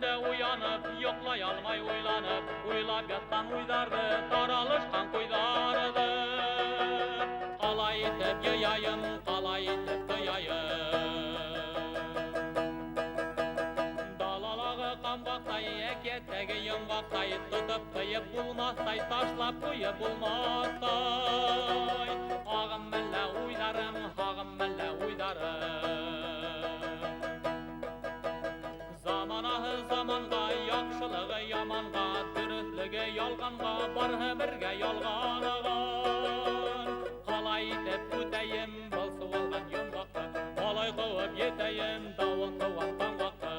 түнде уянып, йоқлай алмай ойланып, ойлап ятқан уйдарды, таралышқан қойдарды. Қалай етіп жияйын, қалай етіп тыяйын. Далалағы қамбақтай, әкеттегі йоңбақтай, тұтып тыйып болмастай, ташлап қойып болмастай. Ағым мәлі уйдарым, ағым мәлі уйдарым. Заманағы заманға, яқшылығы яманға, дұрыслығы ялғанға, бары бірге ялғанығын. Қалай етіп өтейім, бұл суалған йоңбақты, қалай қауып етейім, дауыл қауан таңбақты.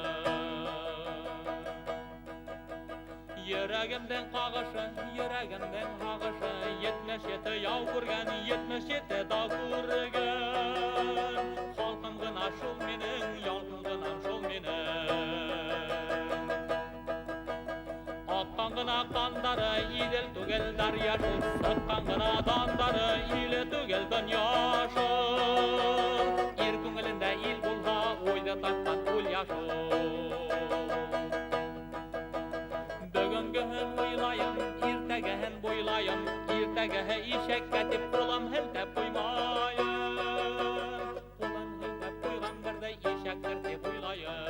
Йөрәгімден қағышы, йөрәгімден қағышы, 77 яу көрген, 77 дау көрген. Халқым ғына шул менің, ялқым ғына шул менің. Аққан ғына қандары, идел түгел дарияшыл, сыққан ғына дандары, илі түгел дүнияшыл. Ир көңілінде ил болға, ойды тапқан өл яшыл. Бүгінгіхін ойлайым, ертегіхін бойлайым, ертегіхі ишекке деп қолам хілтеп қоймайым. Қолам хілтеп қойған бірді ишектір деп ойлайым.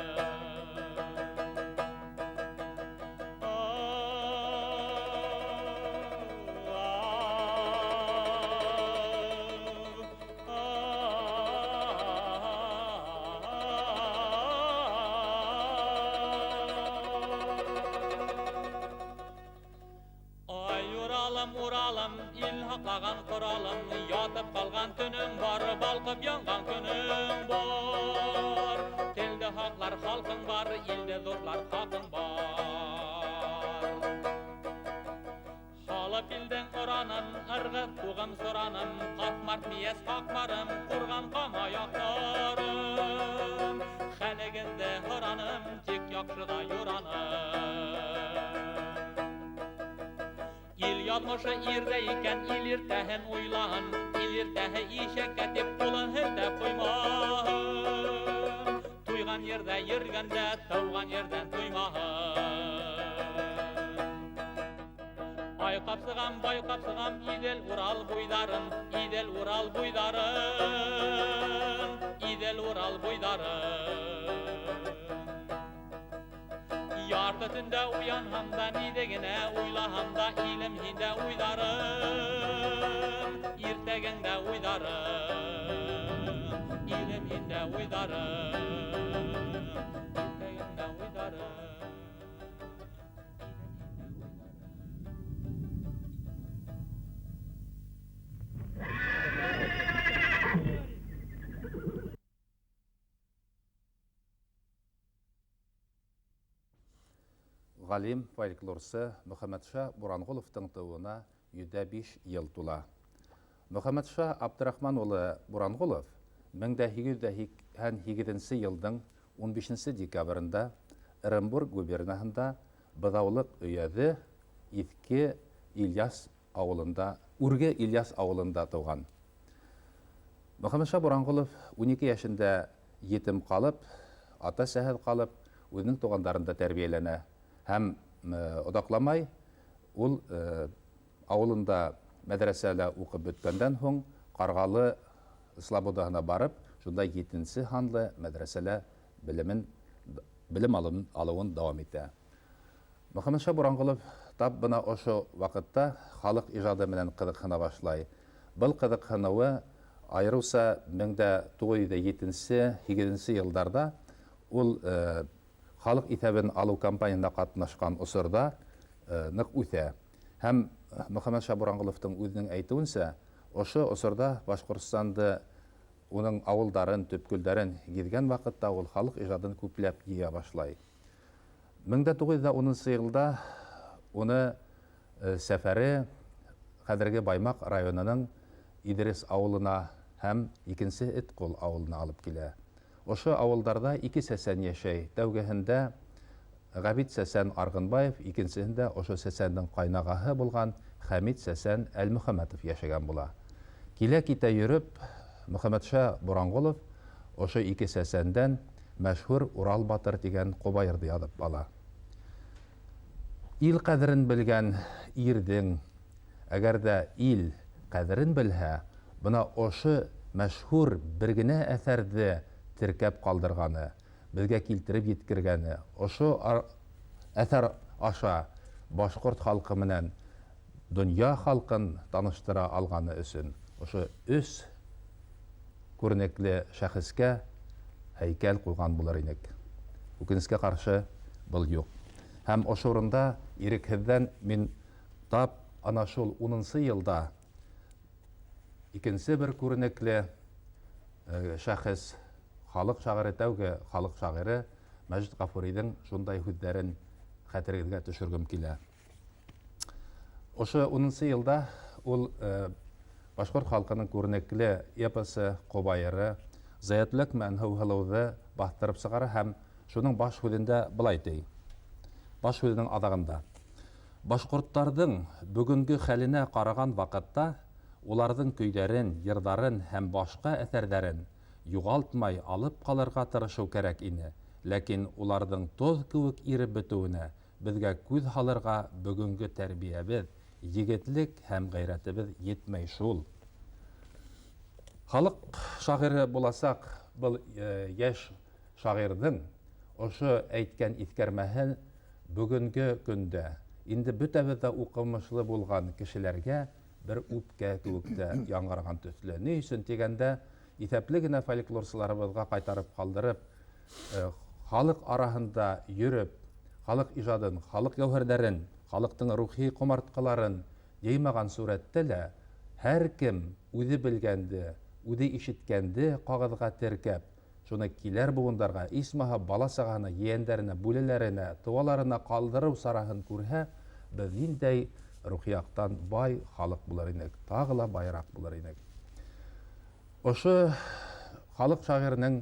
Уралым, ил хақлаған құралым, ятып қалған түнім бар, балқып янған күнім бар. Телді хақлар халқың бар, елді зорлар хақың бар. Халып елдің ұраным, ырғып туғым сұраным, қатмарт миес хақмарым, құрған қамаяқтарым. Хәлігінде ұраным, тек яқшыда юраным. Ил ядмышы ирде екен, ил ертәхін ойлағын, ил ертәхі ишекке деп қолын хілтеп қоймағын. Туйған ерде ергенде, тауған ерден туймағын. Байқапсығам, идел Урал бойдарын, идел Урал бойдарын, идел Урал бойдарын. Ярты түнде уянғанда, недегіне ойлағанда, илім хинде ойдарым, ертегіңде ойдарым, илім хинде ойдарым, ертегіңде ойдарым. Ғалим фольклорсы Мұхаммадша Буранғұловтың тууына 105 ел тула. Мұхаммадша Абдрахман ұлы Буранғұлов 1908 елдің 15 декабрында Оренбург губерниясында Быдаулық өйәді Итке Ильяс ауылында, Үрге Ильяс ауылында туған. Мұхаммадша Буранғұлов 12 яшында етім қалып, ата сәхіл қалып, өзінің туғандарында тәрбиелене. Һәм одақламай, ул ауылында мәдрәсәлә уқып бөткәндән һуң, Қарғалы Слободаһына барып, шунда 7-нче ханлы мәдрәсәлә білім алуын дауам итә. Мұхаммадша Буранғұлов тап бына ошо вакытта халық ижады менән кызыксына башлай. Был кызыксынуы айрылса 1907-8 елларда ул халық итәбен алу кампаниясында катнашкан усырда нык үтә. Һәм Мұхаммадша Буранғұловтың үзенең әйтүенчә, ошо усырда Башкортстанды уның авылдарын, төпкөлдәрен гизгән вакытта ул халық ижадын күпләп гия башлай. 1910 елда уны сәфәре хәзерге Баймак районының Идрис авылына һәм икенче Эткол авылына алып килә. Ошо авылдарда 2 сәсән яшәй. Тәүгәһендә Габит Сәсән Аргынбаев, икенчесендә ошо сәсәннең кайнагасы булган Хәмит Сәсән Әл-Мөхәммәтов яшәгән була. Килә-китә йөреп, Мұхаммадша Буранғұлов ошо 2 сәсәндән мәшһүр Урал батыр дигән кобаерды ядып ала. Ил қадірін білген ирдің, әгәр дә ил қадірін білһә, бына ошы мәшһүр бір генә әсәрде теркәп қалдырғаны, безгә килтереп еткергәне, ошы әсәр аша башқұрт халқы менән дөнья халқын таныштыра алғаны өсөн, ошы өс күренекле шәхескә һәйкәл қуйған булыр инек. Үкенескә каршы был юк. Һәм ошо урында ирекһеҙҙән мин тап ана шул 10-нчы йылда икенсе бер күренекле шәхес, халык шағиры, тәүге халык шағиры Мәҗит Гафурийдың шундай һүҙҙәрен хәтерегеҙгә төшөргөм килә. Ошо 10-нчы йылда ул башҡорт халҡының күренекле эпосы Ҡобайыры Заятүләк Мәнһыуһылыуҙы баҫтырып сығара һәм шуның баш һүҙендә былай ти. Баш һүҙенең аҙағында: башҡорттарҙың бөгөнгө хәленә ҡараған ваҡытта уларҙың көйҙәрен, йырҙарын һәм башҡа әҫәрҙәрен юғалтмай алып ҡалырға тырышыу кәрәк ине. Ләкин уларҙың тоҙ кеүек иреп бөтөүенә беҙгә күҙ һалырға бөгөнгө тәрбиәбеҙ, егетлек һәм ғәйрәтебеҙ етмәй шул. Халыҡ шағиры буласаҡ был йәш шағирҙың ошо әйткән иҫкәрмәһен бөгөнгө көндә инде бөтәбеҙ ҙә уҡымышлы булған кешеләргә бер үпкә кеүек тә яңғыраған төҫлө. Ни өсөн тигәндә, иҫәпле генә фольклорсыларыбыҙға ҡайтарып ҡалдырып, халыҡ араһында йөрөп, халыҡ ижадын, халыҡ гәүһәрҙәрен, халыҡтың рухи ҡомартҡыларын йыймаған сүрәттә лә һәр кем үҙе белгәнде, үҙе ишеткәнде ҡағыҙға теркәп, шуны киләр быуындарға, исмаһа бала-сағаһына, ейәндәренә, бүләләренә, тыуаларына ҡалдырыу сараһын күрһә, беҙ ниндәй рухи яҡтан бай халыҡ булыр инек, тағы ла байыраҡ булыр инек. Ошо халыҡ шағирының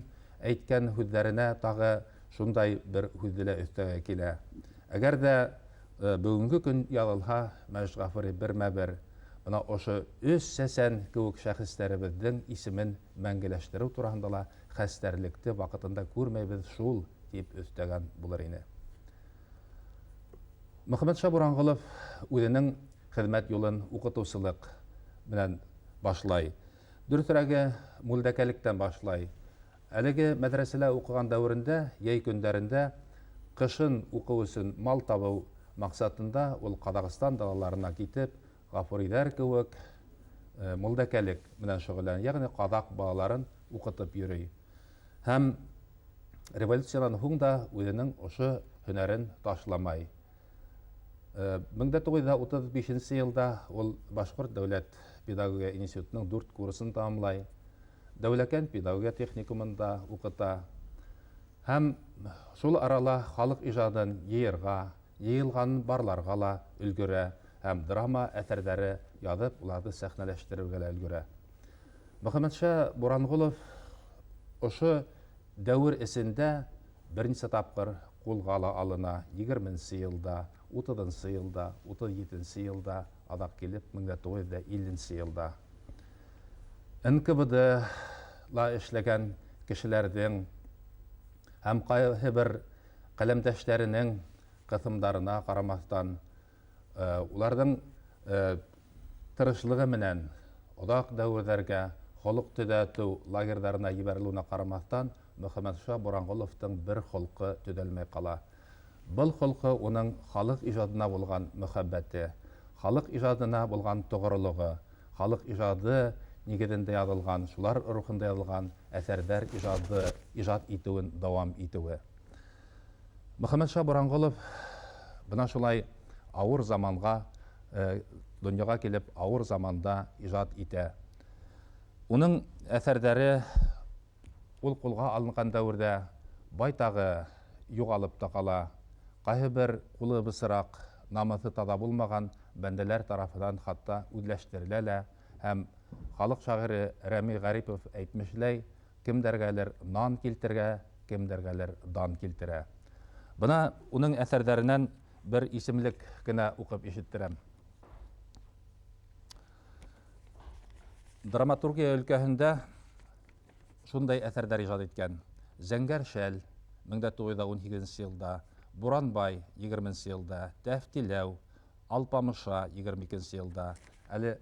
әйткән һүҙҙәренә тағы шундай бер һүҙҙе лә өҫтәгә килә. Әгәр дә бөгөнгө көн яҙылһа, Мәҗит Гафури бермә-бер бына ошо өс сәсән кеүек шәхестәребеҙҙең исемен мәңгеләштереү тураһында ла хәстәрлекте ваҡытында күрмәйбеҙ шул, тип өҫтәгән булыр ине. Мөхәммәтша Буранғолов үҙенең хеҙмәт юлын уҡытыусылыҡ менән башлай. Дөрөҫөрәге, мүлдәкәлектән башлай. Әлеге мәҙрәсәлә уҡыған дәүерендә, йәй көндәрендә ҡышын уҡыу өсөн мал табыу маҡсатында ул Ҡаҙағстан далаларына китеп, Гафурийҙар кеүек мүлдәкәлек менән шөғөлләнә, йәғни ҡаҙаҡ балаларын уҡытып йөрөй. Һәм революциянан һуң да үҙенең ошо һөнәрен ташламай. 1935 йылда ул Башҡорт дәүләт педагогия институтының 4 курсын тамамлай, Дәүләкән педагогия техникумында уҡыта. Һәм шул арала халыҡ ижадын йыйырға, йыйылған барларға ла өлгөрә, һәм драма әҫәрҙәре яҙып, уларҙы сәхнәләштереүгә лә өлгөрә. Мөхәммәтша Буранғолов ошо дәүер эсендә бер нисә тапҡыр ҡулға ла алына. 20-нче йылда, 30-нчы йылда, 37-нче йылда, аҙаҡ килеп 1950 йылда. НКВД-ла эшләгән кешеләрҙең һәм ҡайһы бер ҡәләмдәштәренең ҡыҫымдарына ҡарамаҫтан, уларҙың тырышлығы менән оҙаҡ дәүерҙәргә холоҡ төҙәтеү лагерҙарына ебәрелеүенә ҡарамаҫтан, Мөхәммәтша Буранғоловтың бер холҡо төҙәлмәй ҡала. Был холҡо уның халыҡ ижадына булған мөхәббәте, халыҡ ижадына булған тоғролоғо, халыҡ ижады нигеҙендә яҙылған, шулар рухында яҙылған әҫәрҙәр ижад итеүен дауам итеүе. Мөхәммәтша Буранғолов бына шулай ауыр заманға, донъяға килеп, ауыр заманда ижад итә. Уның әҫәрҙәре ул ҡулға алынған дәүерҙә байтағы юғалып та ҡала. Ҡайһы бер ҡулы бысыраҡ, намыҫы таҙа булмаған бәндәләр тарафынан хатта үҙләштерелә лә, һәм халыҡ шағиры Рәми Ғарипов әйтмешләй, кемдәргәлер нан килтергә, кемдәргәлер дан килтерә. Бына уның әҫәрҙәренән бер исемлек кенә уҡып ишеттерәм. Драматургия өлкәһендә шундай әҫәрҙәр ижад иткән. Зәңгәр шәл 1918 йылда, Буранбай 20 елда, Тәфтиләү, Алпамыша 22 елда, әлі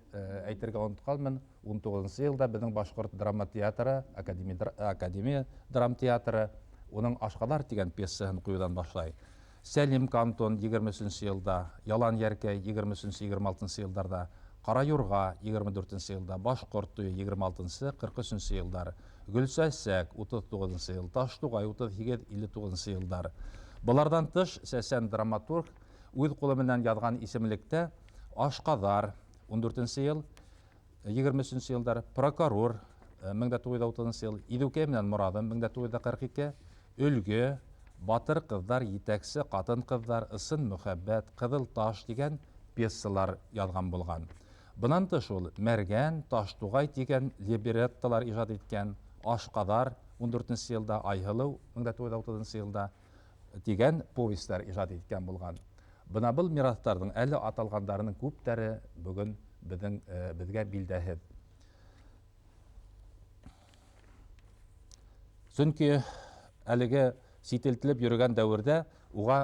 әйтергә онытқалмын, 19 елда біздің Башқұрт драма театры, Академия драма театры, оның Ашқалар деген пьесасын қойудан башлай. Сәлим Кантон 23 елда, Ялан Яркәй 23-26 елдарда, Қарайурға 24 елда, Башқұрт туы 26-43 елдар, Гүлсәсәк 39 ел, Таштуғай 38-59 елдар. Бұлардан тыш сәсән драматург үз қолы менен язған исемлікте Ашқадар 14 ел, 20 елдар, Прокурор 1930 ел, Идуке менен Мұрадым 1942, Өлгі, Батыр қыздар, Етәксі, Қатын қыздар, Ысын мүхәббәт, Қызыл таш деген пьесалар язған болған. Бұнан тыш ол Мәргән, Таштуғай деген либреттолар ижад еткен, Ашқадар 14 елда, Айһылыу 1930 елда деген повестер ижад еткен болған. Бұна бұл мирастардың әлі аталғандарының көптері бүгін бізге білдәһед. Сүнки әліге сителтіліп жүрген дәуірде оға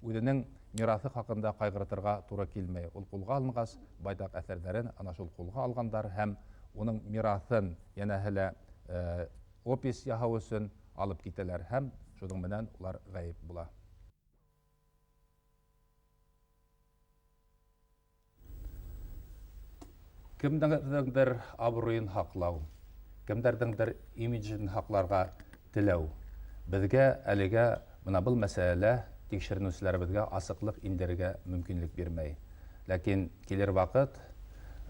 өзінің мирасы хақында қайғыртырға тура келмей. Ол қолға алынғас байтақ әсердерін ана шул қолға алғандар һәм оның мирасын янәһілі опис яһау өсін алып кетелер һәм шудың менен улар ғайып була. Кімдердің абыройын хақлау, кімдердің имиджін хақларға тілеу. Бізге әліге мұна бұл мәсәлі текшерінусілер бізге асықлық индерге мүмкінлік бермей. Ләкин келер вақыт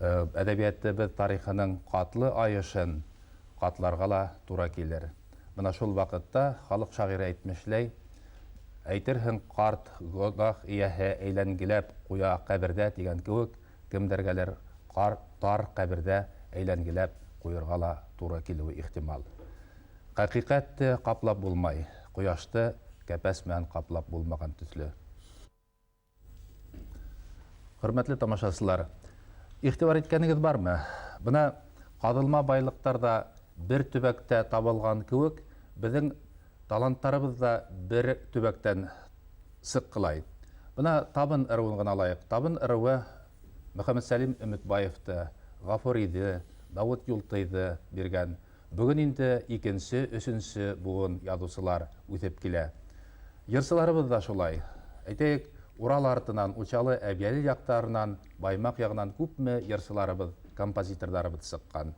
әдәбиетті біз тарихының қатлы айышын қатларға ла тура келер. Мұна шул вақытта халық шағиры әйтмешлей, әйтерһің қарт ғодақ ияһе әйләнгіләп қуя қәбірдә деген көк, кімдергелер тар қәбірдә әйләнгіләп қойырға ла тура келуі ихтимал. Хақиқатты қаплап болмай, қояшты кәпәс мән қаплап болмаған түслі. Хөрмәтле тамашасылар, ихтибар еткеніңіз бар ма? Бұна қадылма байлықтарда бір түбәкте табылған көк, біздің таланттарыбыз да бір түбәктен сыққылай. Бұна табын ырыуын алайық. Табын ырыуы Мұхаммед Сәлим Үмітбаевты, Ғафуриді, Дауыт Юлтайды берген. Бүгін енді екінші, үшінші буын ядусылар өтеп келе. Ерсыларыбыз да шулай. Әйтейік, Урал артынан, Учалы әбиәлі яқтарынан, Баймақ яғынан көпме ерсыларыбыз, композитордарыбыз сыққан.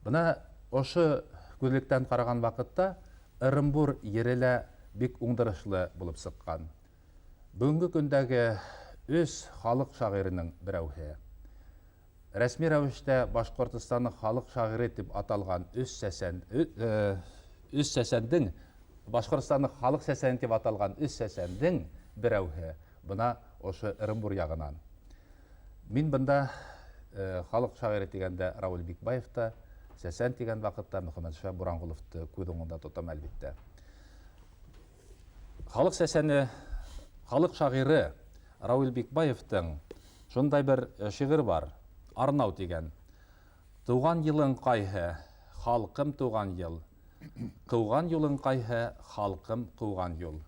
Бұна ошы көзліктен қараған вақытта Ырымбур ерелі бек оңдырышлы болып сыққан. Бүгінгі күндегі өз халық шағирының бір әуhe. Рәсми рәвіште Башқұртыстанның халық шағиры деп аталған өз сәсәндің, Башқұртыстанның халық сәсән деп аталған өз сәсәндің бір әуhe. Бұна ошы Ырымбур яғынан. Мен бұнда халық шағиры дегенде Рауль Бекбаевты, сәсән деген вақытта Мұхаммедша Буранғұловты көдің онда тұтам әлбетті. Халық сәсәні, халық шағиры Рауль Бекбаевтың шондай бір шиғыр бар, Арнау деген. Туған елің қайхы, халқым туған ел. Қуған елің қайхы, халқым қуған ел.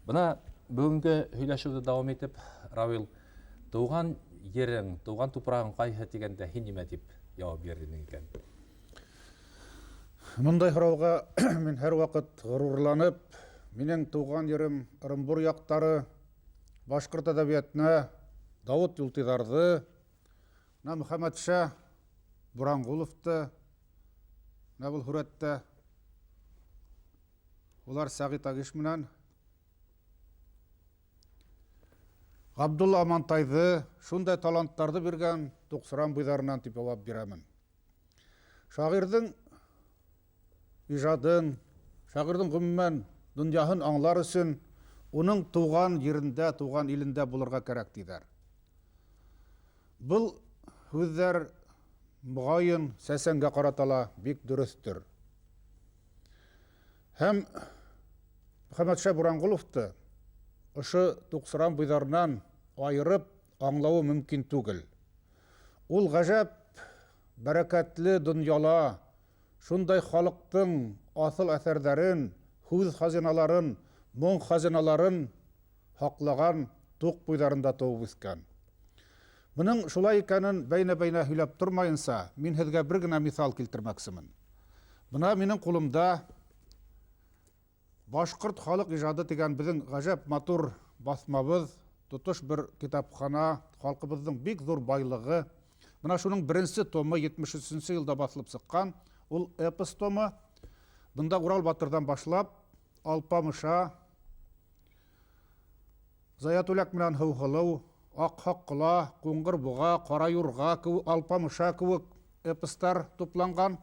Бұна бүгінгі хүйләшуді дауам етіп, Рауль, туған ерің, туған тупрағың қайхы дегенде хинеме деп жауап бердің екен. Мұндай сұрауға мен әр уақыт ғырурланып, менің туған ерім Ырымбур яқтары, Башқұрт әдәбиетіне Дауыт Юлтыдарды, Мұхаммедша Буранғұловты, бұл Хуретті, олар Сағит Агиш менен Ғабдулла Амантайды, шундай таланттарды берген Тоқсыран бұйдарынан тип жауап беремін. Шағирдің ижадын, шағирдің ғұммен дүнияһын аңлар үшін оның туған ерінде, туған елінде болырға керек дейдер. Бұл өздер мұғайын сәсәнге қаратала бек дұрыстыр. Һәм Мұхаммедша Буранғұловты ұшы Тоқсыран бұйдарынан айырып аңлауы мүмкін түгіл. Ол ғажап, бәрәкәтлі дүнияла, шундай халықтың асыл әсәрдәрін, хүз хазиналарын моң хазиналарын хаклаган тук буйдарында туып үскән. Моның шулай икәнен бәйнә-бәйнә һөйләп тормайынса, мин һеҙгә бер генә мисал килтермәксемен. Бына минең кулымда Башҡорт халыҡ ижады дигән безнең ғәжәп матур баҫмабыҙ, тотош бер китапхана, халҡыбыҙҙың бик ҙур байлығы. Бына шуның беренсе томы 73-нче йылда баҫылып сыҡҡан, ул эпос томы. Бында Урал батырҙан башлап, Алпамыша, Заятүләк менән Һыуһылыу, Аҡһаҡҡола, Ҡуңғыр буға, Ҡара юрға, Алпамыша кеүек эпостар тупланған.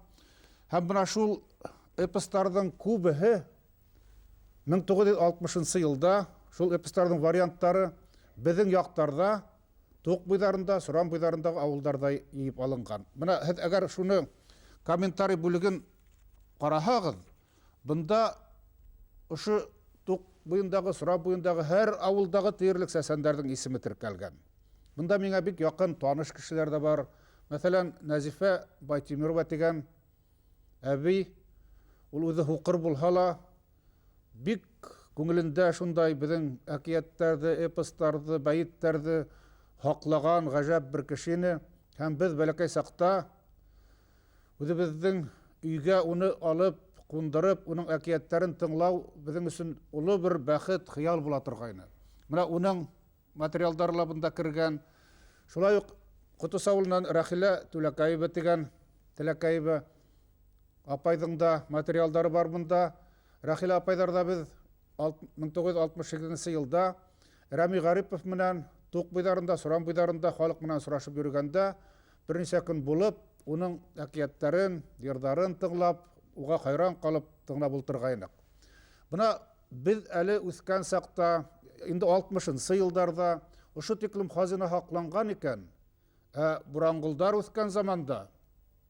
Һәм бына шул эпостарҙың күбеһе 1960 йылда шул эпостарҙың варианттары беҙҙең яҡтарҙа, Туҡ буйҙарында, Суран буйҙарындағы ауылдарҙа йыйып алынған. Бына һеҙ әгәр шуны комментарий бүлеген ҡараһағыҙ, бында ошо Туҡ буйындағы, Суран буйындағы һәр ауылдағы тиерлек сәсәндәрҙең исеме теркәлгән. Бында миңә бик яҡын таныш кешеләр дә бар. Мәҫәлән, Нәзифә Байтимирова тигән әбей, ул үҙе һуҡыр булһа ла, бик күңелендә шундай беҙҙең әкиәттәрҙе, эпостарҙы, бәйеттәрҙе һаҡлаған ғәжәп бер кеше ине. Һәм беҙ бәләкәй саҡта үҙебеҙҙең өйгә уны алып, ҡундырып, уның әкиәттәрен тыңлау беҙҙең өсөн оло бер бәхет, хыял була торғайны. Менә уның материалдары ла бында кергән. Шулай уҡ Ҡотос ауылынан Рәхилә Түләкәйева тигән Тәләкәйева апайҙың да материалдары бар бында. Рәхилә апайҙарҙа беҙ 1968 йылда Рәми Ғарипов менән Туҡ буйҙарында, Суран буйҙарында халыҡ менән сорашып йөрөгәндә, бер нисә көн булып, уның әкиәттәрен, йырҙарын тыңлап, уға хайран ҡалып тыңлап ултырғайныҡ. Бына беҙ әле үҫкән саҡта, инде 60-нсы йылдарҙа ошо тиклем хазина һаҡланған икән. Буранғолдар үҫкән заманда,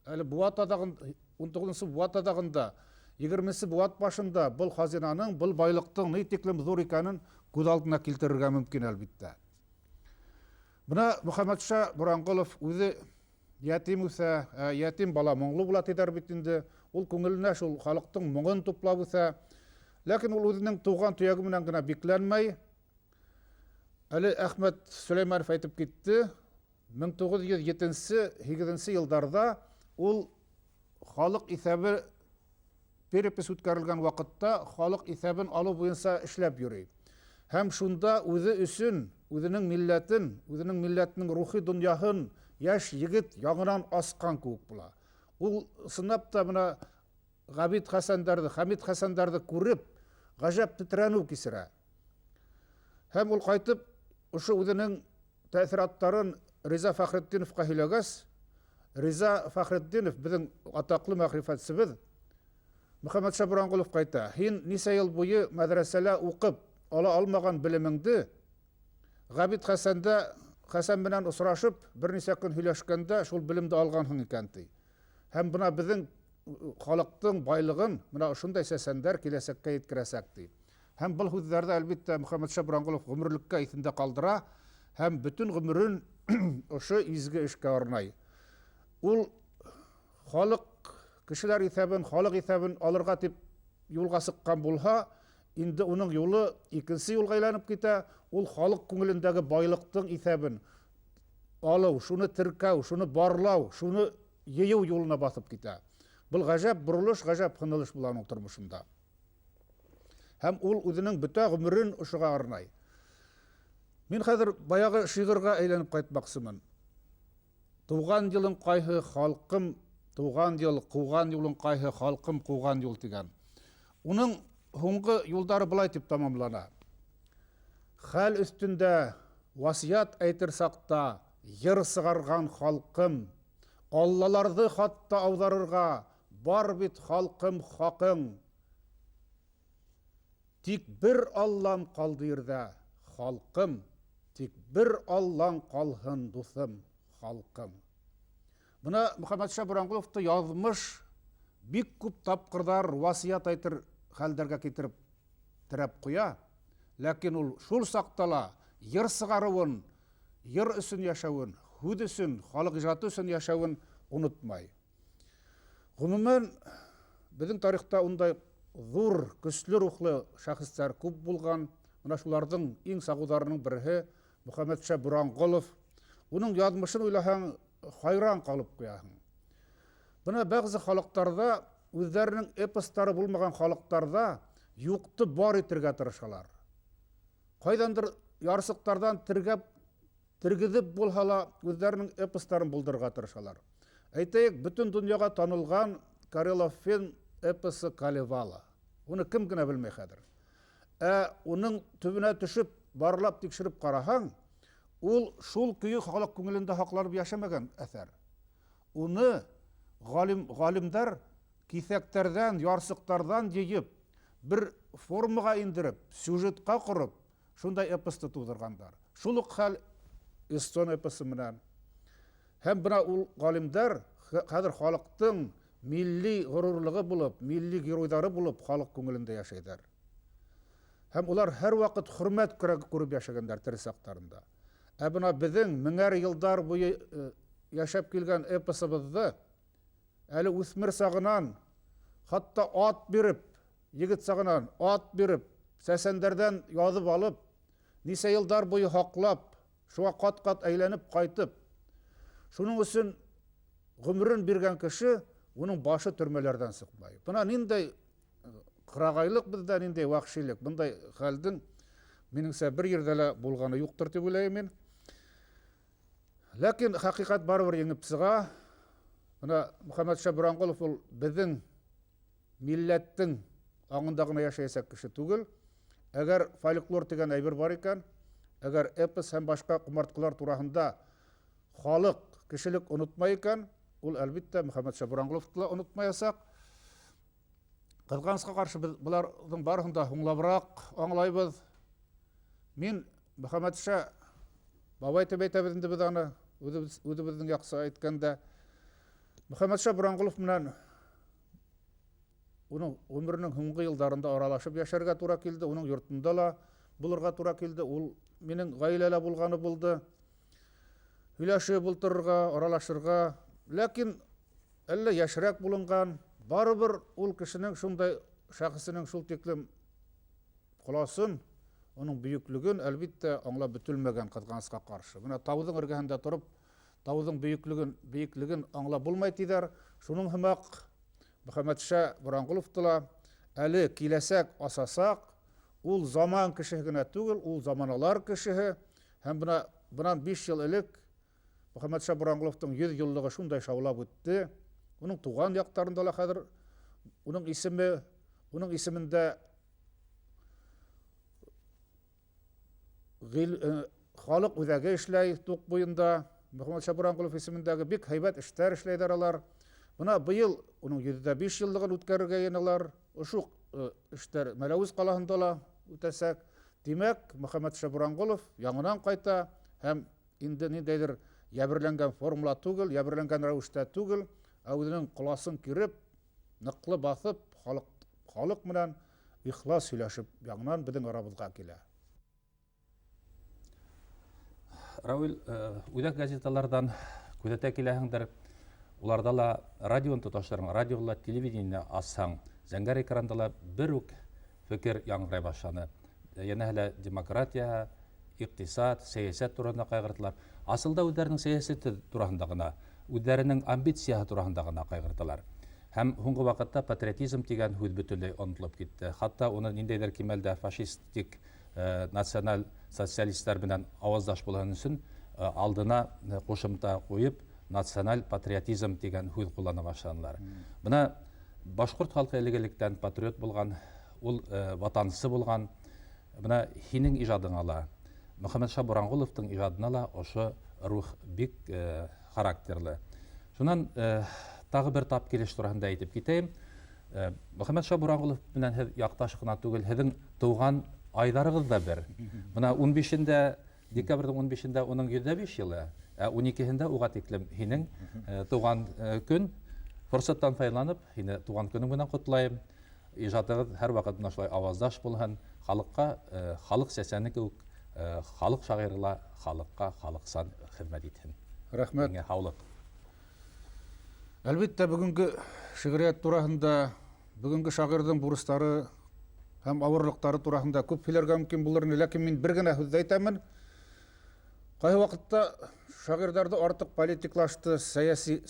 әле Быуат аҙағында, 19-нсы Быуат аҙағында, 20-нсе Быуат башында был хазинаның, был байлыҡтың ни тиклем ҙур икәнен күҙ алдына килтерергә мөмкин әлбиттә. Бына Мөхәммәтша Буранғолов үҙе йәтим үҫә, йәтим бала моңло була тиҙәр бит инде. Ул күңеленә шул халыҡтың моңон туплап үҫә. Ләкин ул үҙенең тыуған төйәге менән генә бикләнмәй. Әле Әхмәт Сөләймәнов әйтеп китте, 1907-8 йылдарҙа ул халыҡ иҫәбе перепис үткәрелгән ваҡытта халыҡ иҫәбен алыу буйынса эшләп йөрөй. Һәм шунда үҙе өсөн, үҙенең милләтен, үҙенең милләтенең рухи донъяһын йәш егет яңынан асҡан кеүек була. Ул сынап та бына Ғабит Хәсәндәрҙе, Хәмит Хәсәндәрҙе күреп, ғәжәп тетрәнеү кисерә. Һәм ул ҡайтып, ошо үҙенең тәьҫираттарын Риза Фәхретдиновҡа һөйләгәс, Риза Фәхретдинов, беҙҙең атаҡлы мәғрифәтсебеҙ, Мөхәммәтша Буранғолов ҡайта, һин нисә йыл буйы мәҙрәсәлә уҡып ала алмаған белемеңде, Ғабит Хәсән менән осрашып, бер нисә көн һөйләшкәндә шул белемде алғанһың икән ти. Һәм бына беҙҙең халыҡтың байлығын, бына ошондай сәсәндәр киләсәккә еткерәсәк ти. Һәм был һүҙҙәрҙе әлбиттә Мөхәммәтша Буранғолов ғүмерлеккә иҫендә ҡалдыра, һәм бөтөн ғүмерен ошо изге эшкә арнай. Ул халыҡ, кешеләр иҫәбен, халыҡ иҫәбен алырға тип юлға сыҡҡан булһа, инде уның юлы икенсе юлға әйләнеп китә. Ул халыҡ күңелендәге байлыҡтың иҫәбен алыу, шуны теркәү, шуны барлау, шуны йыйыу юлына баҫып китә. Был ғәжәп боролош, ғәжәп һынылыш була уның тормошонда. Һәм ул үҙенең бөтә ғүмерен ошоға арнай. Мин хәҙер баяғы шиғырға әйләнеп ҡайтмаҡсымын. Тыуған йылың ҡайһы халҡым, тыуған йыл, ҡыуған юлың ҡайһы халҡым, ҡыуған юл тигән. Уның һуңғы юлдары былай тип тамамлана. Хәл өҫтөндә васият әйтер саҡта йыр сығарған халҡым, Аллаларҙы хатта ауҙарырға бар бит халҡым хаҡың. Тик бер Аллам ҡалды ерҙә, халҡым, тик бер Аллам ҡалһын дуҫым, халҡым. Бына Мөхәммәтша Буранғоловты яҙмыш бик күп тапҡырҙар васият әйтер хәлдәргә китереп терәп ҡуя. Ләкин ул шул саҡта ла йыр сығарыуын, йыр өсөн йәшәүен, һүҙ өсөн, халыҡ ижады өсөн йәшәүен онотмай. Ғөмүмән, беҙҙең тарихта ундай зур, көчле рухлы шәхестәр күп булган. Менә шуларның иң сагударының бере Мөхәммәтша Буранқолов. Уның язмышын уйлаһаң, хайран калып куяһың. Менә бәгъзе халыкларда үзләренең эпостары булмаган халыкларда юкты бар итәргә тырышалар. Кайдандыр ярсыктардан тиргизеп булһала үзләренең эпостарын булдырырга тырышалар. Әйтәйек, бөтен дөньяга танылган Карелов-Фен эпосы Калевала. Уны кем генә белмәй хәзер. Уның төбенә төшеп, барлап тикшереп караһаң, ул шул көйе халык күңелендә хакланып яшәмәгән әсәр. Уны галимдар кисәктәрдән, ярсыктардан җыеп, бер формага индереп, сюжетка корып, шундай эпосты тудыргандар. Шул ук хәл Эстон эпосы менән. Һәм бына ул галимдар хәзер халыктың милли горурлыгы булып, милли геройдары булып, халык күңелендә яшәйдәр. Һәм улар һәр вакыт хөрмәт күреп яшәгәннәр тирсактарында. Бына безнең меңәр еллар буе яшәп килгән эпосыбызды әле үсмер сагынан, хатта ат биреп, егет сагынан ат биреп, сәсәндәрдән язып алып, нисә еллар буе хаклап, шуңа кат-кат әйләнеп кайтып, шуның өчен гомерен биргән кеше, уның башы төрмәләрдән сыкмай. Бuna ниндәй кырагайлык бездә, ниндәй вахшилек, bunday хәлдән минеңсә бер yerдә лә булганы юктыр дип уйлыйм мин. Ләкин хакыйкать барыбер еңеп чыга. Бuna Мөхәммәтша Буранқолов ул безнең милләттең аңында гына яшәячәк кеше түгел. Әгәр фольклор дигән әйбер бар икән, әгәр эпос һәм башка кумарткалар тураһында халык, кешелек онытмай икән, ул әлбәттә Мөхәммәтша Буранқоловты ла онытмаячак. Кызганычка каршы без буларның барысын да хуңлабрак аңлайбыз. Мин Мөхәммәтша бабай дип әйтәбез инде без аны, үзебезнең яқсы әйткәндә, Мөхәммәтша Буранқолов менән уның өмеренең һуңгы елларында аралашып яшәргә туры килде, уның йортында ла булырга туры килде, ул минең гаиләлә булганы булды. Һөйләшеп бултырырга, аралашырга, ләкин әллә яшьрәк булынган, барыбер ул кешенең шундай шәхесенең шул тиклем куласын, уның бөеклеген әлбәттә аңлап бетелмәгән кызганычка каршы. Менә тауның эргәһендә торып, тауның бөеклеген аңлап булмай тидәр. Шуның һымак Мөхәммәтша Буранқоловты ла әле киләсәк асасак, ул заман кешеһе генә түгел, ул заманалар кешеһе. Һәм бунан 5 ел элек Мөхәммәтша Буранқоловтың 100 еллыгы шундай шаулап үтте. Уның туган яктарында ла хәзер уның исемендә халык үзәге эшләй Тук буенда. Мөхәммәтша Буранқолов исемендәге бик һәйбәт эшләр эшләйдәр алар. Бuna быел уның 105 еллыгын үткәрергә яналар. Ошо эшләр Мәләвиз калаһында ла үтәсәк. Димәк, Мөхәммәтша Буранқолов яңадан кайта һәм инде ниндәйдер яберләнгән формула түгел, яберләнгән рәвештә түгел, үзенең куласын киреп, ныклы басып, халык менән ихлас сөйләшеп, яңадан безнең арабызга килә. Равил, үдәк газеталардан күзәтә киләһеңдер, уларда ла радион тоташларың, радиола телевидение ассаң, зәңгәр экранда ла бер үк фикер яңгырай башланы. Янәһеле демократия, иктисад, сәясәт турында кайгырталар. Асылда үзләренең сәясәте турында гына, үзләренең амбициясы турында гына кайгырталар. Һәм һуңгы вакытта патриотизм дигән һүз бөтенләй онытылып китте. Хатта уны ниндәйдер кимәлдә фашистик националь социалистлар белән аваздаш булган өчен алдына кушымта куеп, националь патриотизм дигән һүз куллана башладылар. Бuna башкорт халкы элегелектән патриот булган, ул ватанчысы булган. Бuna һинең иҗадыңа ла, Мөхәммәтша Буранқоловтың иҗадына ла ошо рух бик характерлы. Шуннан тагы бер тап килеш турында әйтеп китәм. Мөхәммәтша Буранқолов белән һез якташ кына түгел, һезнең туган айдарыгыз да бер. Бuna 15-нде, декабрьдән 15-нде уның 105 елы, 12-һендә уга тиклем һинең туган көн. Форсаттан файдаланып, һине туган көнең белән котлайм. Иҗатыгыз һәр вакыт нашлай аваздаш булган, халыкка, халык сәсәне күк, халык шагыйрьла, халыкка, халыксан хезмәт итһен. Рәхмәт. Һаулык. Әлбәттә, бүгенге шигърият турында бүгінгі шағирдың бурыстары һәм авырлыктары турасында күп сөйләргә мөмкин булыр, ләкин мин бер генә һүз әйтәмен. Кайһы вакытта шагыйрьләрдә артык политиклашты, сәяси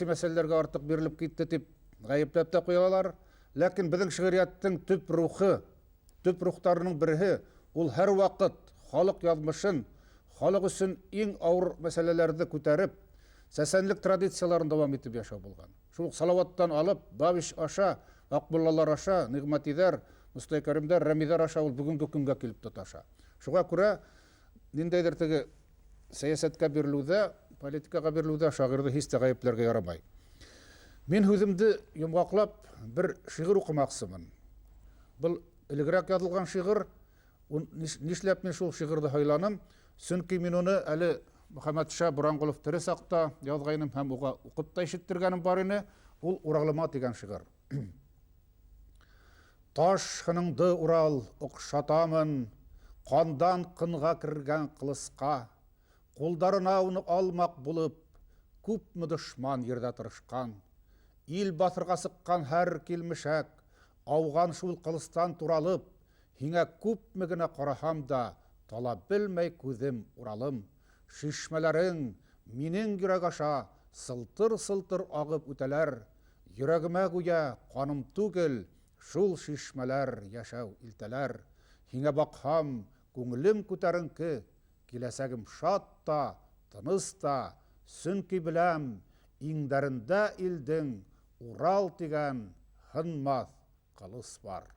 мәсьәләләргә артык бирелеп китте дип гаепләп тә куялар. Ләкин безнең шигърияттың төп рухтарының бере ул һәр вакыт халык язмышын, халык өчен иң авыр мәсьәләләрне күтәреп, сәсәнлек традицияларын дәвам итеп яшәү булган. Шул Салаваттан алып, Бабиш аша, Акбуллалар аша, Нигъмәтиләр, Мустай Кәримдәр, Рәмиҙәр аша ул бүгенге көнгә килеп тоташа. Шуңа күрә ниндәйдер теге сәясәткә бирелүдә, политикага бирелүдә шагыйрьне һис тә гаепләргә ярамай. Мин һүземде йомгаклап бер шигырь укымаксымын. Был элегрәк язылган шигырь, нишләп мин шул шигырьне һайланым? Чөнки мин уны әле Мөхәммәтша Бурангулов тере сакта язгайным һәм укып та ишеттергәнем бар ине. Ул Уралыма дигән шигырь. Таш хыныңды Урал укшатамын, кандан кынга кергән кылыска, кулдарына уны алмак булып, күпме дошман ердә тырышкан. Ил басырга сыккан һәр килмешәк, ауган шул кылыстан туралып, һиңә күпме генә караһам да, талап белмәй күзем Уралым. Шишмәләрең минең йөрәк аша сылтыр-сылтыр агып үтәләр. Йөрәгемә гүя каным түгел, шул шишмәләр яшәү илтәләр. Һиңә бакһам, күңелем күтәренке, киләсәгем шат та, тыныс та, чөнки беләм, иңдәрендә илдең Урал дигән һынмаҫ кылыс бар.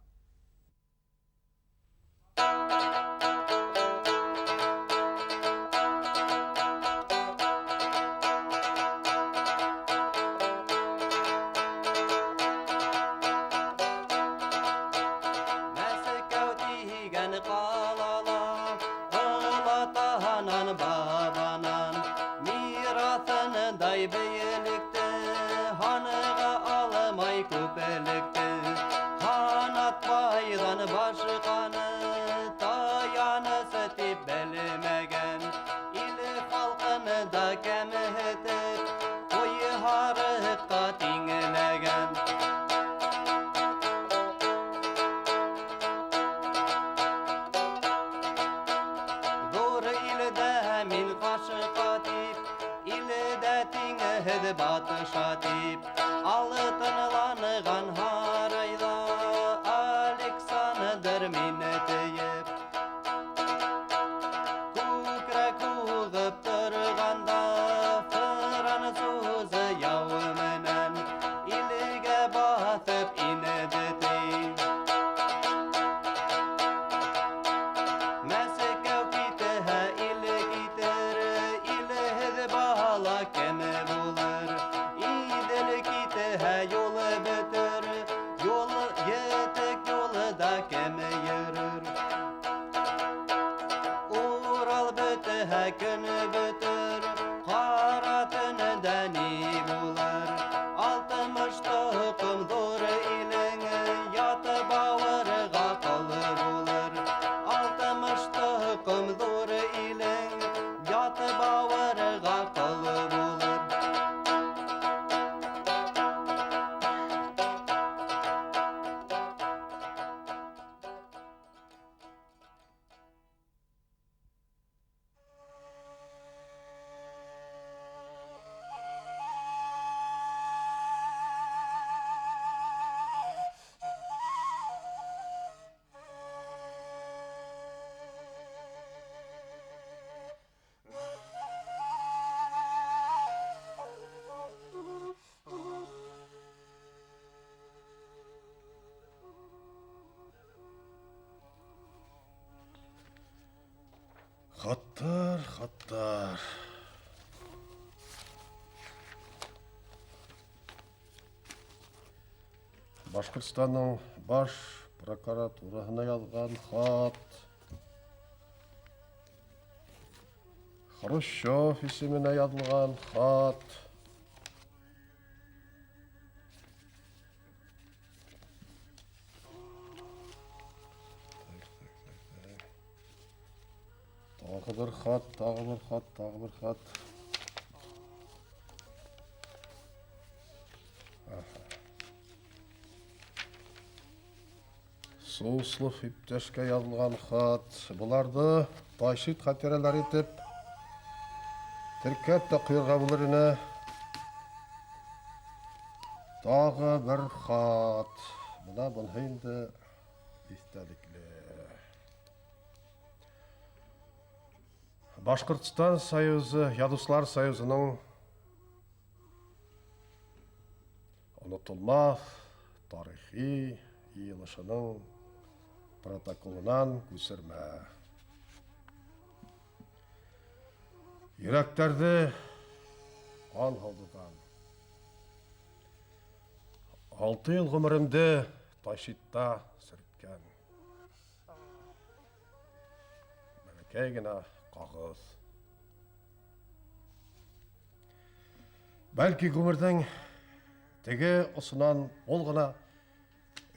Хаттар. Башкортстанның баш прокуратураһына язган хат. Хрущев исеменә язылган хат. Тагы бер хат. Суслов иптәшкә язылган хат. Буларды ташит хатирәләр итеп теркәп тә куярга булыр ине. Тагы бер хат. Бuna bunu инде истәлекле. Башкортстан Союзы, Язучылар Союзының онытылмас тарихи йыелышының протоколынан күсермә. Йөрәкләрне кан һалдыдан. 6 ел гомеремдә ташитта сөрткән. Бәләкәй генә кагыз. Бәлки гомердән теге осынан ул гына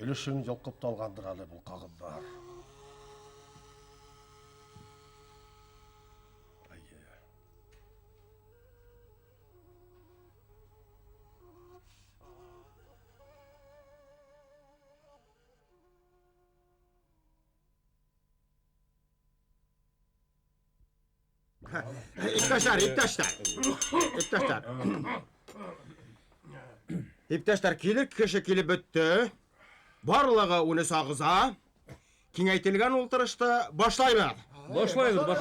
өлешен йолкып талгандыр әле бу кагызлар. İptaşlar kilir kişi kili büttü. Barlığı onu sağıza. Kengeytilgen oltırışta başlayma. Başlaydı.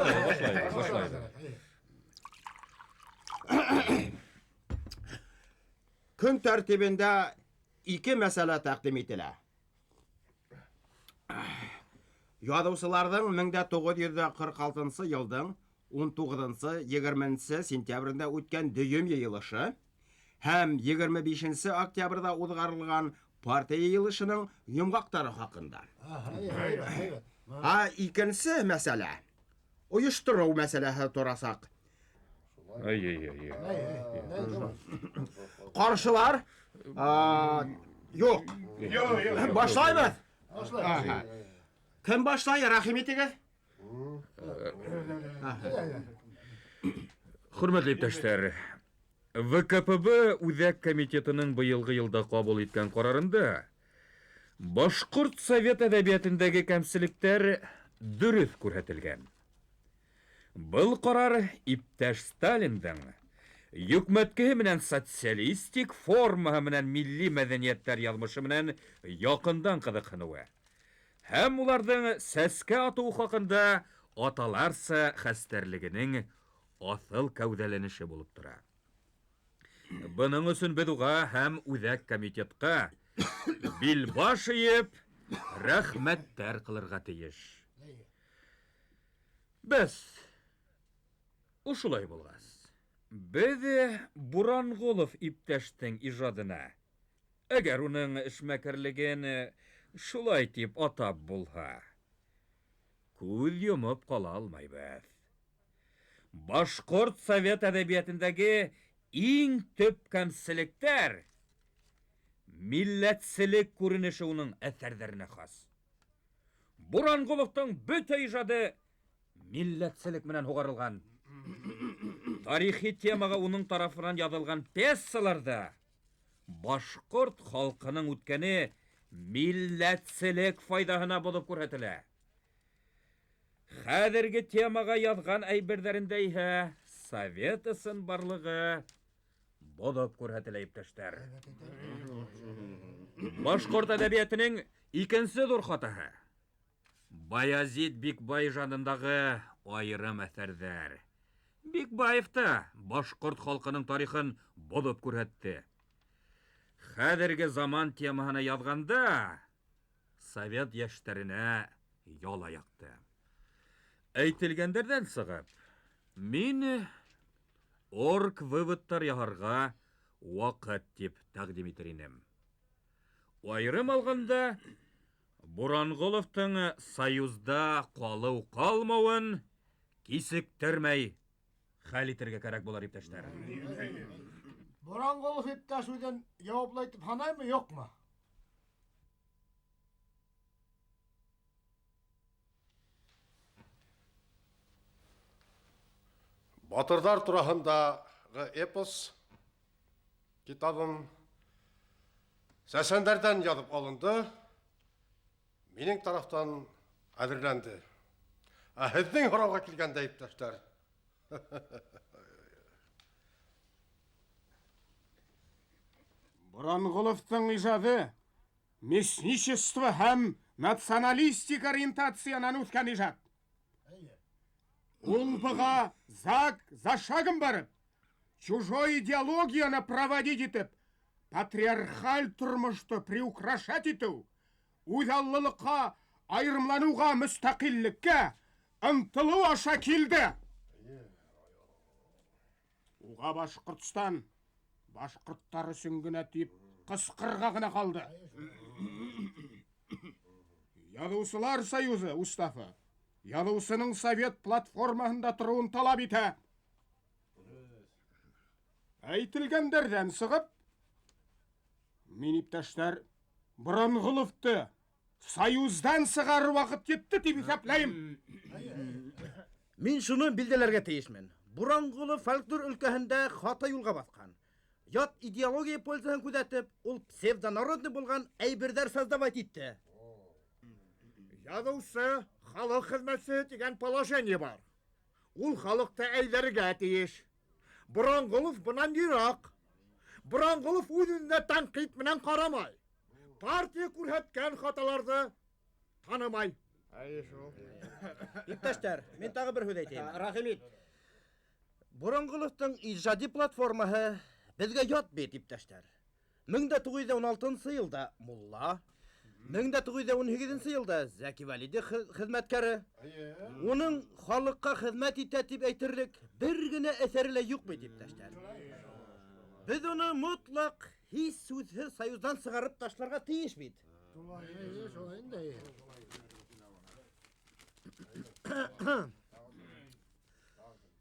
Gün tertibinde iki mesele takdim etile. Ядушылардың 1946 елдың 19-20 сентябрында өткен дөйім йыелышы һәм 25 октябрда удгарылган партия йыелышының йомгактары хакында. Икенче мәсьәлә оештыру мәсьәләсе турасак. Каршылар? Юк. Башлайбыз. Кем башлай, рәхим итегез? Хөрмәтле иптәшләр, ВКПБ Үзәк комитетының быелгы елда кабул иткән карарында Башкорт совет әдәбиятындагы кәмселектәр дөрес күрһәтелгән. Был карар иптәш Сталиндың Юкмәткеһе менән социалистик формаһы менән милли мәдәнияттәр язмышы менән якындан кызыксынуы. Һәм уларның сәскә атуы хакында аталарса хәстәрлегенең асыл кәүдәләнеше булып тора. Буның өчен без уга һәм Үзәк комитетка бил баш иеп рәхмәттәр кылырга тиеш. Без ушулай булгас. Без Буранголов иптәштең иҗадына, әгәр уның эшмәкәрлеген шулай тип атап булһа, күз йомып кала алмайбыз. Башкорт совет әдәбиятындагы иң төп кәмселектәр милләтселек күренеше уның әсәрләренә хас. Буранголовтың бөтә иҗады милләтселек менән хугарылган. Тарихи темага уның тарафынан язылган пьесаларда башкорт халкының үткәне милләтселек файдаһына булып күрһәтелә. Хәзерге темага язган әйберләрендә иһә совет ысын барлыгы булып күрһәтелә иптәшләр. Башкорт әдәбиятының икенче зур хатаһы Баязит Бикбай жанындагы айрым әсәрләр. Бикбаев та башкорт халкының тарихын булып күрһәтте. Хәзерге заман темаһына язганда совет яшьләренә яла якты. Әйтелгәндәрдән сыгып, мин орг выводтар яһарга вакыт дип тәкъдим итер идем. Айрым алганда Буранголовтың союзда калу калмавын кисектермәй хәл итәргә кирәк булар иптәшләр. Буранголов иптәш үзен җаваплы итеп ханаймы, юкмы? Батырдар тураһындагы эпос китабым Сәсәндәрдән язып алынды. Менің тарафтан әзірленді. Һезнең һорауга килгәндә, иптәшләр. Буранғұловтың ижады местничество һәм националистик ориентациянан үткән ижад. Ул быға зак за шагом барып, чужой идеологияны проводить итеп, патриархаль тормышты приукрашать итү, үҙаллылыҡҡа, айырымлануға, мөстәҡиллеккә ынтылыу аша килде. Уға Башҡортостан башҡорттар өсөн генә тип ҡысҡырға ғына ҡалды. Яҙыусылар союзы уставы яҙыусының совет платформаһында тороуын талап итә. Әйтелгәндәрҙән сығып, мин, иптәштәр, Буранғоловты союздан сығар ваҡыт етте тип иҫәпләйем. Мин шуны билдәләргә тейешмен. Буранғолов фольклор өлкәһендә хата юлға баҫҡан. Ят идеология пользаһын күҙәтеп, ул псевдонародный булған әйберҙәр создавать итте. Яҙыусы халыҡ хеҙмәтсе тигән положение бар. Ул халыҡты әйҙәргә тейеш. Буранғолов бынан йыраҡ. Буранғолов үҙ-үҙенә тәнҡит менән ҡарамай. Партия күрһәткән хаталарҙы танымай. Иптәштәр, мин тағы бер һүҙ әйтәйем. Рәхимит. Буранғоловтың ижади платформаһы беҙгә ят бит, иптәштәр. 1916 йылда мулла, 1918 йылда Зәки Вәлиди хеҙмәткәре. Уның халыҡҡа хеҙмәт итә тип әйтерлек бер генә әҫәре лә юҡ бит, иптәштәр. Беҙ уны мотлаҡ һис һүҙһеҙ союздан сығарып ташларға тейеш бит.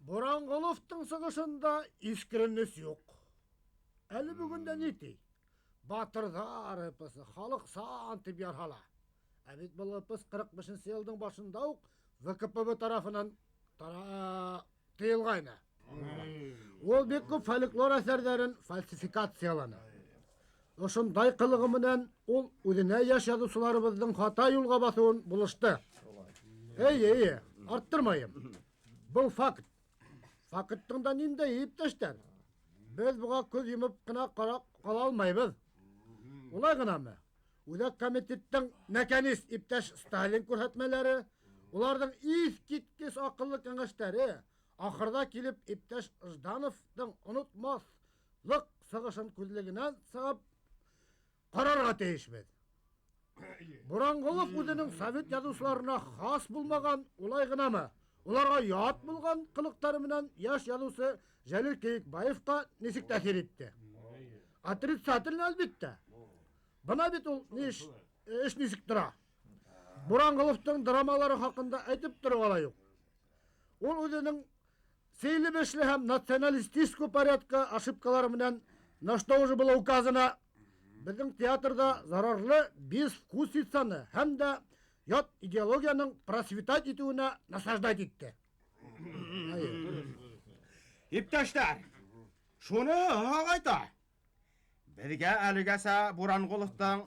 Буранғоловтың сығышында искреннес юҡ. Әлі бүгінде нетей? Батырҙар эпосы, халыҡ сан тип ярһала. Ә бит был эпос 45 йылдың башында уҡ ВКПБ тарафынан тыйылғайны. Ул бик күп фольклор әҫәрҙәрен фальсификацияланы. Ошондай ҡылығы менән ул үҙенә йәш яҙыусыларыбыҙҙың хата юлға баҫыуын булышты. Эйе, арттырмайым. Был факт. Факттың да ниндәй, иптәштәр? Беҙ буға күҙ йомоп ҡына ҡарап ҡала алмайбыҙ. Улай ғынамы? Үҙәк комитеттың мәкәнист иптәш Сталин күрһәтмәләре, уларҙың иҫ киткес аҡыллы кәңәштәре ахырҙа килеп иптәш Ждановтың онотмаҫлыҡ сығышын күҙлегенән сығып ҡарарға тейешбеҙ. Буранғолов үҙенең совет яҙыусыларына хас булмаған, улай ғынамы? Уларға ят булған ҡылыҡтары менән йәш яҙыусы Жәлил Кейекбаевҡа нисек тәьҫир итте? Отрицательно, әлбиттә. Бына бит ул эш нисек тора. Буранғоловтың драмалары хаҡында әйтеп тороуға ла юҡ. Ул үҙенең сейле эшле һәм националистический порядка ошибкалары менән на что уже было указано, беҙҙең театрда зарарлы безвкусицаны һәм дә ят идеологияның просветать итеүенә насаждать итте. Иптәштәр, шуны һағайта. Беҙгә әлегәсә Буранғоловтың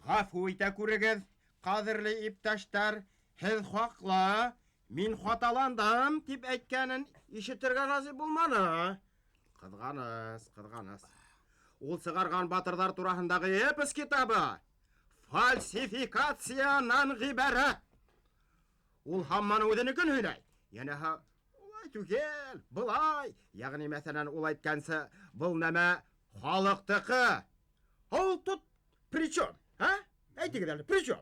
ғәфү итә күрегеҙ, ҡәҙерле иптәштәр, һеҙ хаҡлы, мин хаталандым тип әйткәнен ишетергә насип булманы. Ҡыҙғаныс. Ул сығарған батырҙар тураһындағы эпос китабы фальсификациянан ғибәрәт. Ул һаман үҙенекен һөйләй. Йәнәһе, улай түгел, былай. Яғни, мәҫәлән, ул әйткәнсе, был нәмә халыҡтыҡы. Ул тут причем? Әйтегеҙ әле, причем?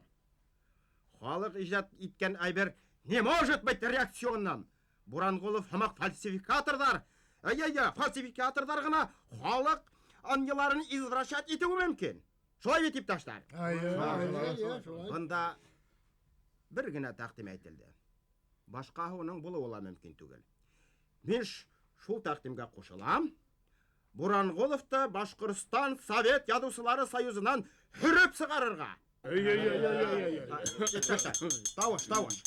Халыҡ ижад иткән әйбер не может быть реакционнан. Буранғолов һымаҡ фальсификаторҙар, фальсификаторҙар ғына халыҡ анйыларын извращать итеү мөмкин. Шулай бит, иптәштәр? Бында бер генә тәҡдим әйтелде. Башҡаһы уның булыуы ла мөмкин түгел. Мин шул тәҡдимгә ҡушылам. Буранғоловты Башҡортостан Совет Яҙыусылары союзынан һөрөп сығарырға. Тауыш.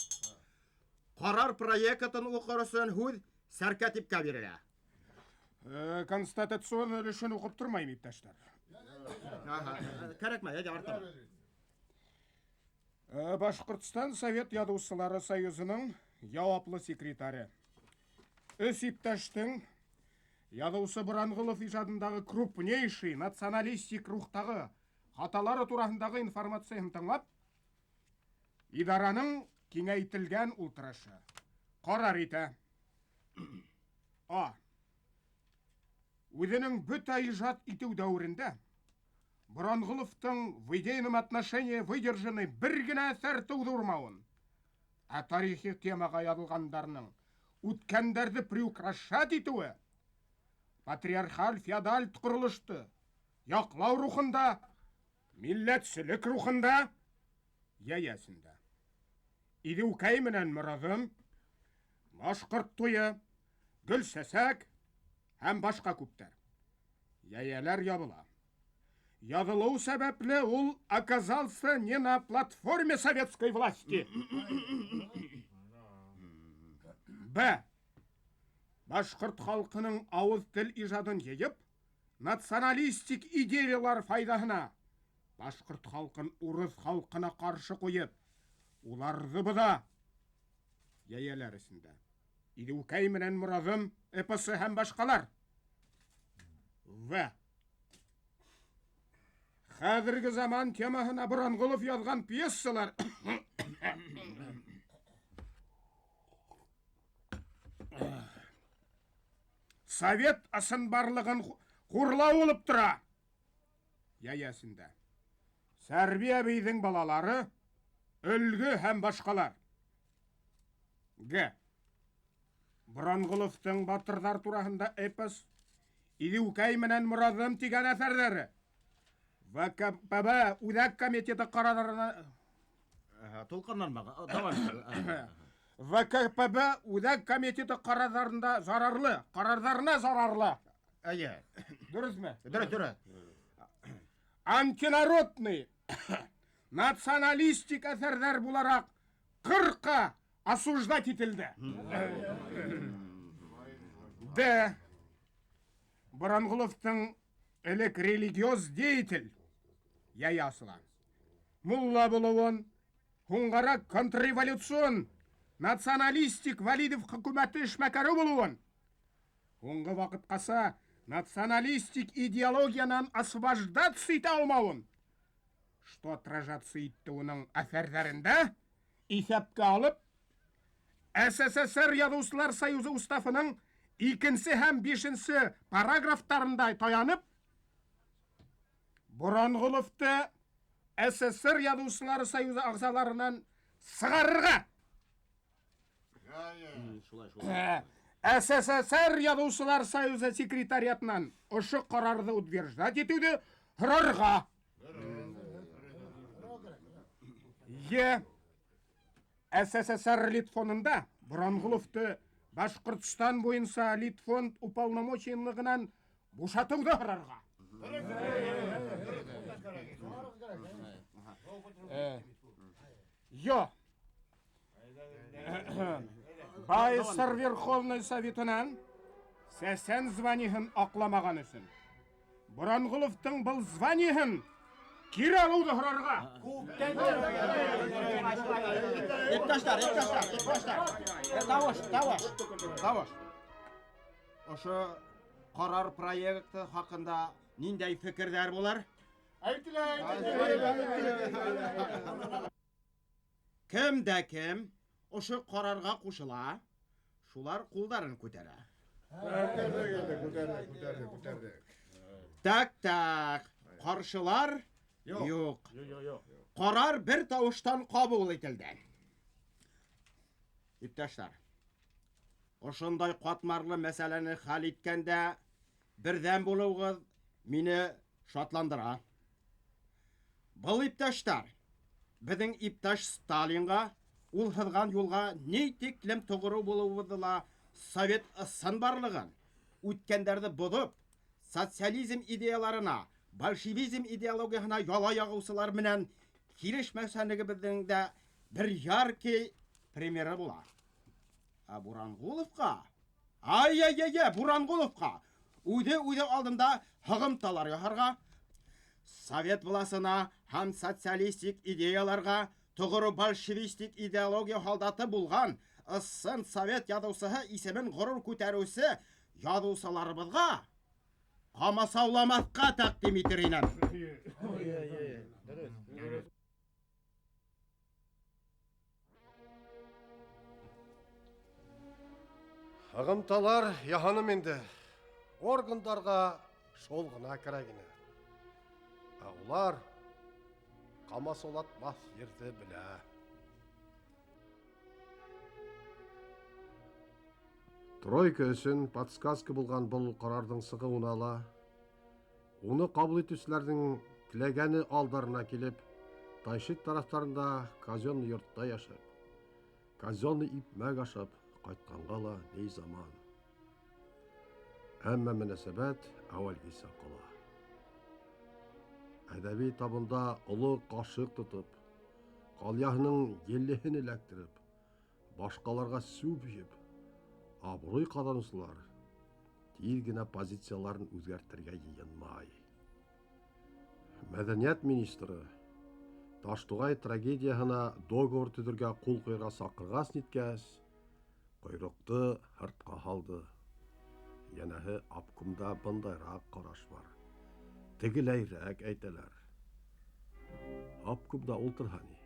Ҡарар проектын уҡыр өсөн һүҙ сәркәтипкә бирелә. Констатацион өлөшөн уҡып тормайым, иптәштәр. Кәрәкмәй, артыма. Башқұртстан Совет Ядушылары Союзының жауаплы секретары. Өз ипташтың Ядусы Бұранғылов ижадындағы крупнейший националистик рухтағы хаталары турасындағы информацияны тыңлап, идараның кеңейтілген ултырашы қарар ите. А. Өзінің бүт ижад иту дәуірінде Бұранғыловтың в идейном отношении выдержанный бір генә әсәр тудырмауын, тарихи темаға ядылғандарының үткәндәрді приукрашат итуі, патриархаль феодаль құрылышты яқлау рухында, милләтшілік рухында, яясында. Идеукәй менән мұразым, башқұрт туы, гүл сәсәк, һәм башқа күптер. Яялар ябыла. Ядылау сәбәпле ул оказался не на платформе советской власти. Б. Башқұрт халқының ауыз тіл ижадын ейіп, националистик идеялар файдасына башқұрт халқын урыс халқына қаршы қойып, уларды бұда. Яялар ісінде. Идеукәй менән мұразым, эпосы һәм башқалар. В. Қазіргі заман темасына Бұранғылов язған пьесалар Совет асын барлығын құрлау олып тұра. Яясында. Сәрби әбейдің балалары, үлгі һәм башқалар. Г. Бұранғыловтың батырдар турасында эпос, Идеукәй менән мұразым тигән әсәрләре. ВКПБ Үдәк комитеті қарарларына... ВКПБ Үдәк комитеті қарардарына зарарлы. Дұрыс ме? Дұрыс. Антинародный, националистик әсәрдер бұларақ 40-қа осуждать етілді. Д. Бұранғыловтың элек религиоз деятель яясыла. Мулла болуын, хуңғара контрреволюцион, националистик валидов хакуматы шмәкәрі болуын. Хуңғы вақыт қаса националистик идеологиянан освобождаться ете алмауын. Что отражаться иттуының әфәрдәрінде исәпке алып, СССР Ядушылар Союзы уставының 2 һәм 5 параграфтарында таянып, Бұранғыловты СССР Ядушылар Союзы ағзаларынан сығарырға. СССР Ядушылар Союзы секретариатынан ұшы қарарды утверждать етуді ұрарға. Е. СССР Литфонында Бұранғыловты Башқұртстан бойынша Литфонд уполномоченлығынан бушатуды ұрарға. Йо. Байсыр Верховный Советінен сәсен званихын ақламаған үшін. Бұранғыловтың бұл званихын кері алуды ұрарға. Таваш. Ошы қарар проекті хақында ниндей фікірдер болар? Кім ошы қарарға қушыла, шулар қолдарын көтәрі. Так, қаршылар жоқ. Қарар бір тауыштан қабыл етілді. Ипташтар, ошындай қатмарлы мәсәләні хал еткенде бірден болуғыз мені шатландыра. Бұл ипташтар, біздің ипташ Сталинға улхыдған юлға нейтеклем тұғыру болуғызыла Совет сын барлығын, өткендерді бұдып, социализм идеяларына, большевизм идеологиясына яла яғусылар менен кирешмәсәнлігі біздің де бір яркий примері болар. Бұранғыловқа, Бұранғыловқа, өйде алдында хығымталар яхарға, Совет власына һәм социалистик идеяларға тұғыры большевистик идеология халдаты болған ыссын совет ядусыһы исемен ғұрыр көтәрүсе ядусыларыбызға қамасауламасқа тәқдим итер инем. Ағымталар яханым енді органдарға шолғына кірәгіне. Олар қамасолатмас ерді білә. Тройка үшін подсказка болған бұл қарардың сығы унала, оны қабыл етушілердің тілегені алдарына келіп, Тайшет тарафтарында казенный йортта яшап, казенный ипмәк ашап, қайтқанға ла ней заман. Әммә мөнәсәбәт әуәлгісі қала. Әдәби табында ұлы қашық тұтып, қаляғының елліхін еләктіріп, башқаларға су бүйіп, абырой қаданысылар тиілгіна позицияларын өзгәрттерге йыйынмай. Мәдәният министры Таштуғай трагедияһына договор түзергә қол қойға сақырғас неткәс, қойрықты һыртқа халды. Янәһе апкомда бындайрақ қараш бар. Тегеләйрәк әйтәләр. Апкомда ултырһани.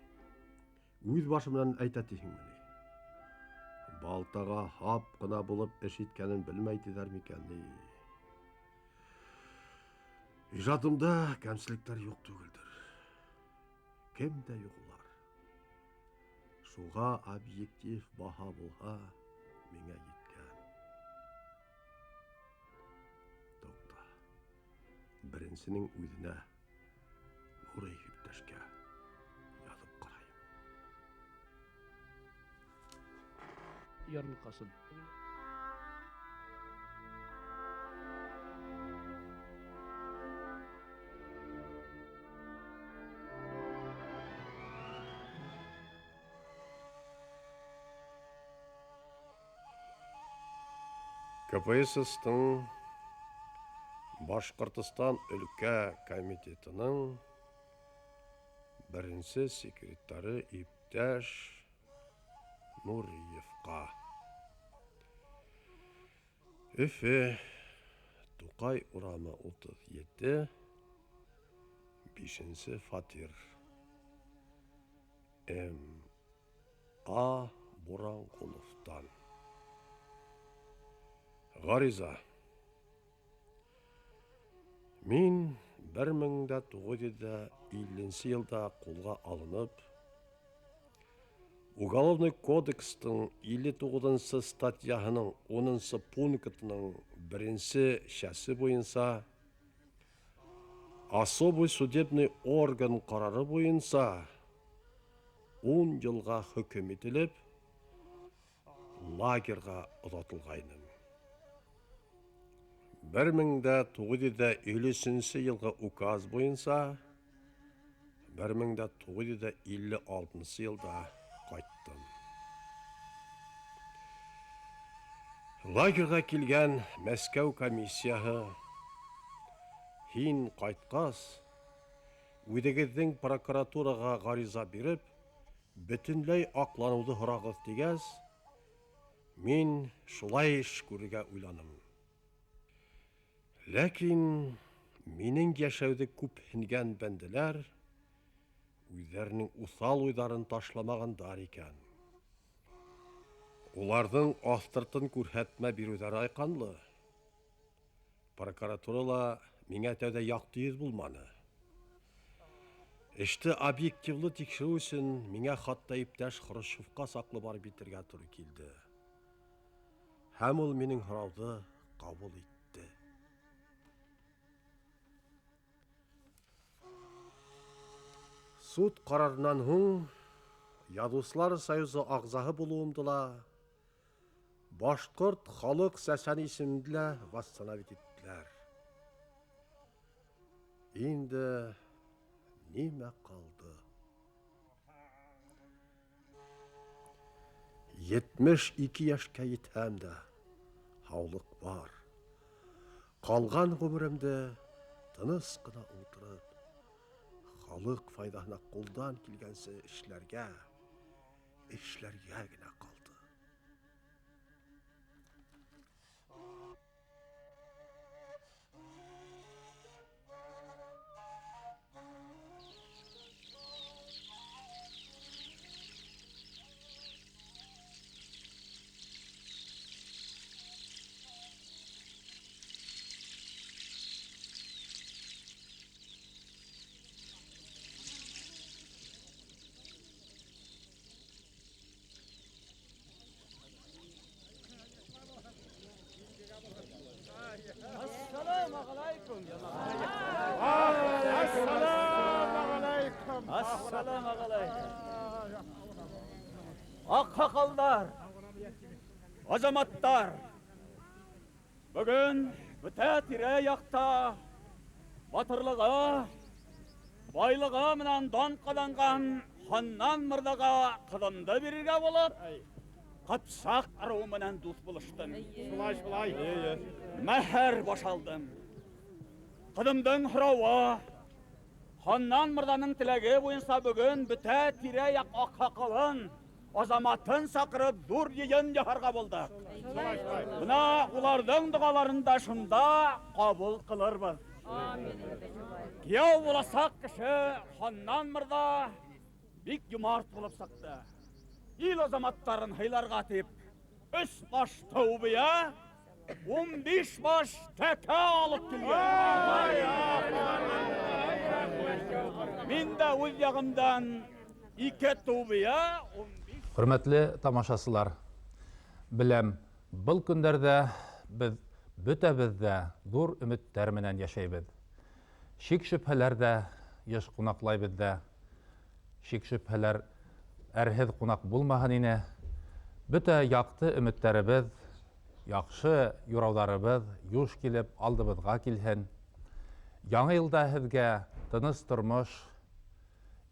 Үз башымнан әйтәтиһеңмени. Балтаға хап қына булып эш иткәнен белмәйтеләр микәнни. Ижадымда кәмсіліктер юк түгелдер. Кем дә юклар. Шуға объектив баһа булһа, миңа еткән. Тукта. Беренсенең үҙенә Нурый иптәшкә язып ҡарайым. Ярмыкасын. КПСС-тың Башқұртыстан өлкә комитетінің бірінші секретары иптәш Нуриевқа. Өфе, Тукай урамы 37, 5-нче фатир. М.А. Буранқұловтан. Ғариза. Мин 1950 елда қолға алынып, Уголовный кодекстың 59-шы статьяһының 10-шы пунктының 1-ші шәсі бойынса, особый судебный орган қарары бойынса 10 жылға хөкім етіліп, лагерға ұзатылғайным. 1953 елғы указ бойынса 1956 елда қайттым. Лагерға келген Мәскәу комиссияһы һин қайтқас, үҙегеҙҙең прокуратураға ғариза биреп, бөтөнләй аҡланыуҙы һорағыҙ тигәс, мин шулай эш күрергә уйланым. Ләкин минең йәшәүҙе күпһенгән бәндәләр үҙҙәренең уҫал уйҙарын ташламағандар икән. Уларҙың аҫтыртын күрһәтмә биреүҙәре айҡанлы. Прокуратурала миңә тәүҙә яҡты йөҙ булманы. Эште объективлы тикшереү өсөн миңә хатта иптәш Хрущевҡа саҡлы барып итергә туры килде. Һәм ул минең һорауҙы ҡабул итте. Суд ҡарарынан һуң, Языусылар союзы ағзаһы булыуымды ла Башҡорт халыҡ сәсән исемде лә восстановить иттеләр. Инде нимә ҡалды? 72 йәшкә етһәм дә һаулыҡ бар. Ҡалған ғүмеремде тыныс ҡына ултырып, халык файдаһына кулдан килгәнсе эшләргә генә калды. Аққақалдар, азаматтар, бүгін бүті тире яқта батырлығы, байлығы менен дан қаданған ханнан мырдаға қыдымды берерге болып, Қыпшақ аруы менен дус болыштым. Мәһәр башалдым. Қыдымдың хұрауы, ханнан мырданың тілегі бойынса бүгін бүті тире яқ аққақалын азаматын сақырып зор ейін яхарға болдық. Бұна олардың дұғаларында шында қабыл қылырбыз. Кияу боласақ кіші ханнан мырда бик юмарт болып сақты. Ил азаматтарын хайларға теп, 3 баш таубия, 15 баш тәке алып келген. Мен де өз яғымдан 2 таубия, Hürmetli tamaşasılar, bilem, бұл күндерде biz бүтәбізді dur үміттер менен яшайбыз. Шик шүпхелерде еш қунақлайбызды. Шик шүпхелер әрхіз қунақ болмаған ине. Бүті яқты үміттерібіз, яқшы юраударыбыз юш келіп алдыбызға келген. Яңы елда хізге тыныс тұрмыш,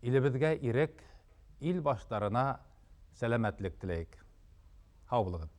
илібізге ирек ил баштарына сәләмәтлік тілейік. Хау бұлығын.